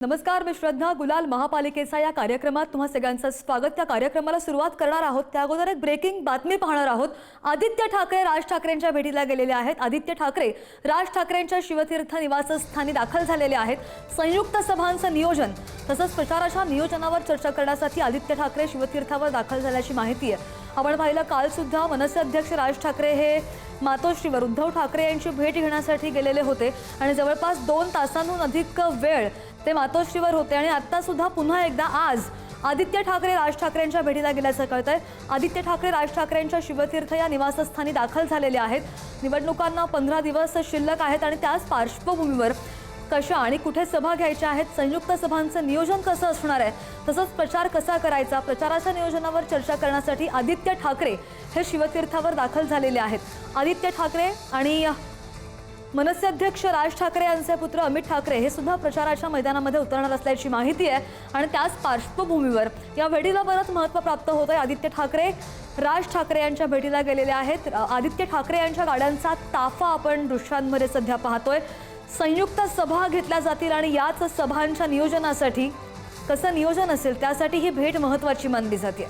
नमस्कार, मी श्रद्धा. गुलाल महापालिकेचा या कार्यक्रमात तुम्हा सगळ्यांचं स्वागत. त्या कार्यक्रमाला सुरुवात करणार आहोत त्या अगोदर एक ब्रेकिंग बातमी पाहणार आहोत. आदित्य ठाकरे राज ठाकरेंच्या भेटीला गेलेले आहेत. आदित्य ठाकरे राज ठाकरेंच्या शिवतीर्थ निवासस्थानी दाखल झालेले आहेत. संयुक्त सभांचं नियोजन तसंच प्रचाराच्या नियोजनावर चर्चा करण्यासाठी आदित्य ठाकरे शिवतीर्थावर दाखल झाल्याची माहिती आहे. आपण पाहिलं, काल सुद्धा मनसे अध्यक्ष राज ठाकरे हे मातोश्रीवर उद्धव ठाकरे यांची भेट घेण्यासाठी गेलेले होते आणि जवळपास 2 तासांहून अधिक वेळ ते मातोश्रीवर होते आणि आता सुद्धा पुन्हा एकदा आज आदित्य ठाकरे राज ठाकरेंच्या भेटीला गेल्याचं कळतंय. आदित्य ठाकरे राज ठाकरेंच्या शिवतीर्थ या निवासस्थानी दाखल झालेले आहेत. निवडणुकांना 15 दिवस शिल्लक आहेत आणि त्याच पार्श्वभूमीवर कशा आणि कुठे सभा घ्यायच्या आहेत, संयुक्त सभांचं नियोजन कसं असणार आहे, तसंच प्रचार कसा करायचा, प्रचाराच्या नियोजनावर चर्चा करण्यासाठी आदित्य ठाकरे हे शिवतीर्थावर दाखल झालेले आहेत. आदित्य ठाकरे आणि मनसे अध्यक्ष राज ठाकरे यांचे पुत्र अमित ठाकरे हे सुद्धा प्रचाराच्या मैदानामध्ये उतरणार असल्याची माहिती आहे आणि त्याच पार्श्वभूमीवर या भेटीला बरंच महत्त्व प्राप्त होत आहे. आदित्य ठाकरे राज ठाकरे यांच्या भेटीला गेलेले आहेत. आदित्य ठाकरे यांच्या गाड्यांचा ताफा आपण दृश्यांमध्ये सध्या पाहतोय. संयुक्त सभा घेतल्या जातील आणि याच सभांच्या नियोजनासाठी कसं नियोजन असेल त्यासाठी ही भेट महत्त्वाची मानली जाते.